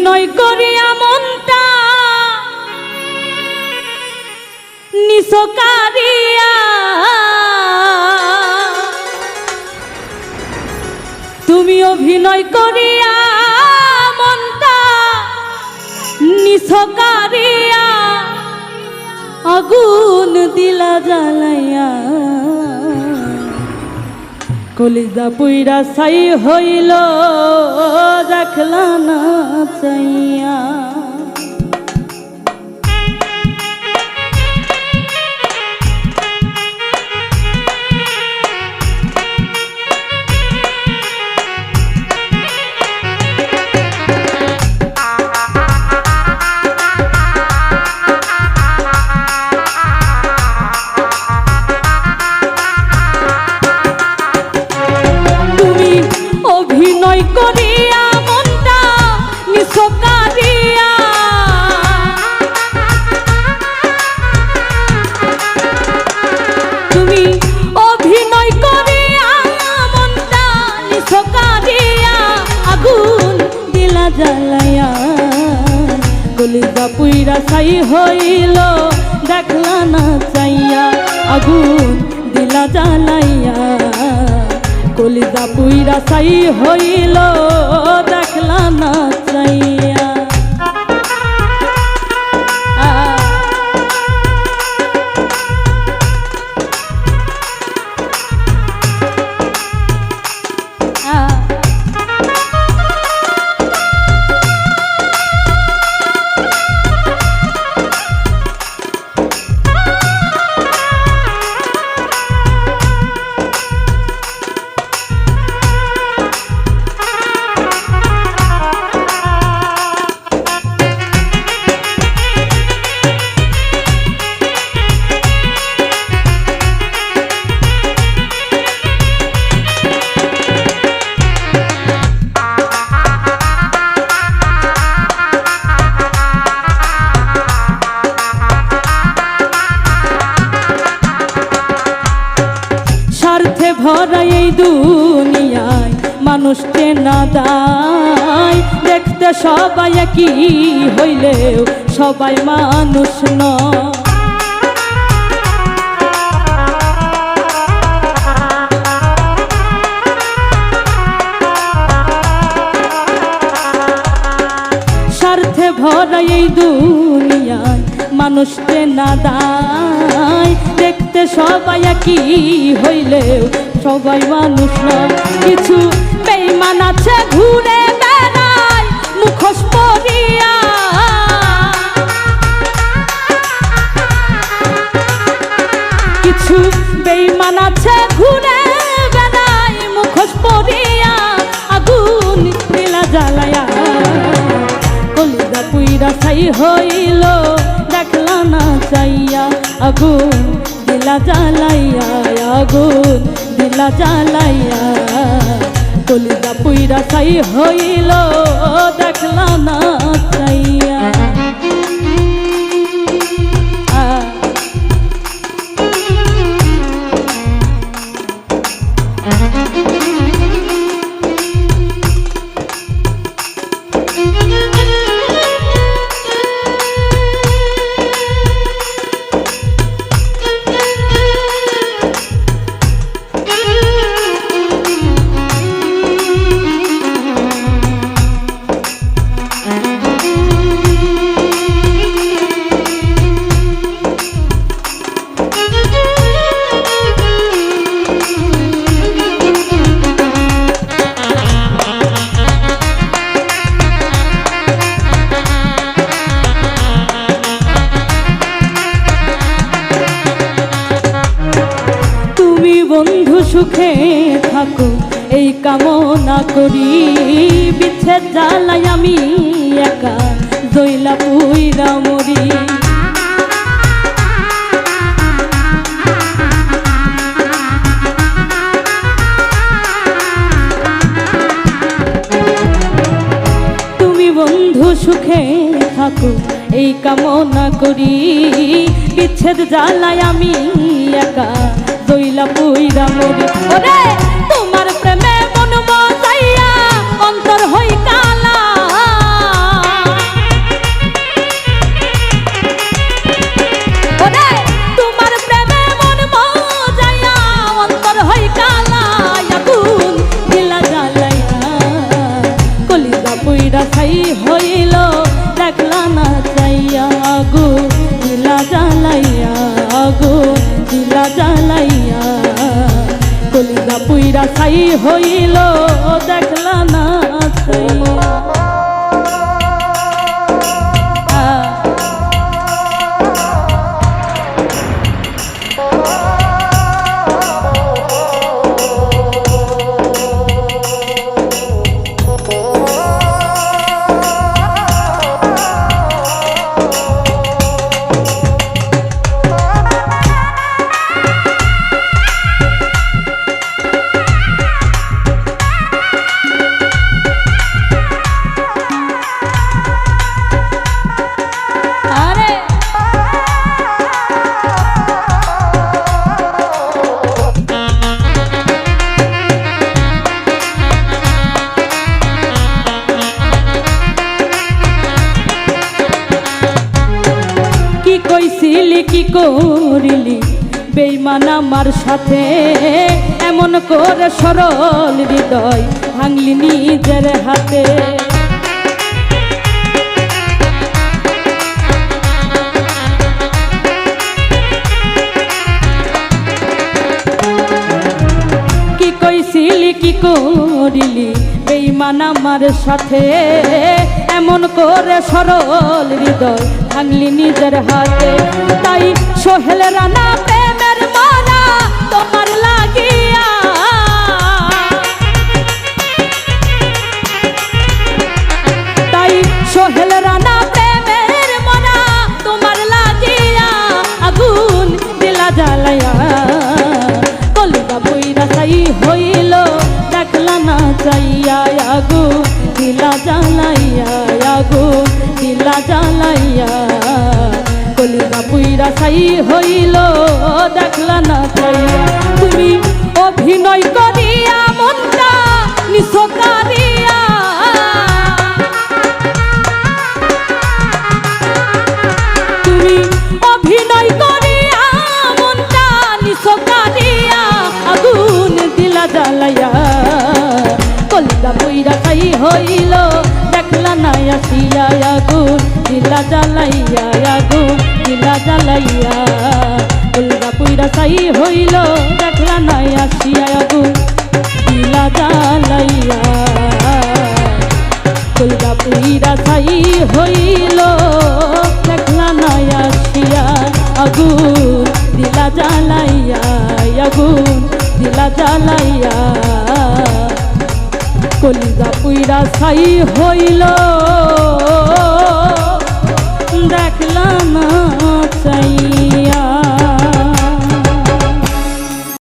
অভিনয় করিয়া মনটা নিসকারিয়া তুমি অভিনয় করিয়া মনটা নিসকারিয়া আগুন দিলা জ্বালাইয়া কলিজা পুইরা ছাই হইল দেখলা না চাইয়া অভিনয় করিয়া মনটা নিসকারিয়া তুমি অভিনয় করিয়া মনটা নিসকারিয়া আগুন দিলা জ্বালাইয়া কলিজা পুইরা ছাই হইল দেখলা না চাইয়া আগুন দিলা জ্বালাইয়া কলিজা পুইরা ছাই হইল দেখলা না চাইয়া ভরা এই দুনিয়ায় মানুষকে না দায় দেখতে সবাই একই হইলেও সবাই মানুষ নয় স্বার্থে ভরা এই দুনিয়ায় মানুষকে না দায় দেখতে সবাই একই হইলেও সবাই মানুষ না কিছু বেঈমান আছে ঘুরে বেড়ায় মুখোশ পরিয়া কিছু বেঈমান আছে ঘুরে বেড়ায় মুখোশ পরিয়া আগুন দিলা জ্বালায়া কলিজা পুইরা ছাই হইল দেখলা না চাইয়া আগুন দিলা জ্বালাইয়া আগুন দিলা জ্বালাইয়া কলিজা পুইরা ছাই হইল দেখলা না চাইয়া বন্ধু সুখে থাকো এই কামনা করি বিচ্ছেদ জ্বালাই আমি একা জইলা পুইরা মরি তুমি বন্ধু সুখে থাকো এই কামনা করি বিচ্ছেদ জ্বালাই আমি একা জইলা পুইরা মরি ওরে তোমার প্রেমে মন মজাইয়া অন্তর হই কালা পুইরা ছাই হইল দেখলা না চাইয়া আগুন দিলা জ্বালাইয়া আগুন দিলা জ্বালাইয়া কলিজা পুইরা ছাই হইল দেখলা না চাইয়া। কইছিলি কি করিলি বেঈমান আমার সাথে এমন করে সরল হৃদয় ভাঙলি নিজের হাতে। কি কইছিলি কি করিলি বেঈমান আমার সাথে এমন করে সরল হৃদয় ভাঙলি নিজের হাতে। তাই সোহেল রানা প্রেমের মানা তোমার লাগিয়া তাই সোহেল রানা প্রেমের মানা তোমার লাগিয়া আগুন দিলা জ্বালাইয়া কলিজা পুইরা ছাই হইল দেখলা না চাইয়া আগুন দিলা জ্বালাইয়া আগুন দিলা জ্বালাইয়া কলিজা পুইরা ছাই হইল দেখলা না চাইয়া। তুমি অভিনয় করিয়া মনটা নিছো কারিয়া তুমি অভিনয় করিয়া মনটা নিছো কারিয়া আগুন দিলা জ্বালাইয়া কলিজা পুইরা ছাই হইল দেখলা না আসিয়া আগুন দিলা জ্বালাইয়া আগুন দিলা জ্বালাইয়া কলিজা পুইরা ছাই হইল দেখলা না আসিয়া আগুন দিলা জ্বালাইয়া কলিজা পুইরা ছাই হইল দেখলা না আসিয়া আগুন দিলা জ্বালাইয়া আগুন দিলা জ্বালাইয়া কলিজা পুইরা ছাই হইল।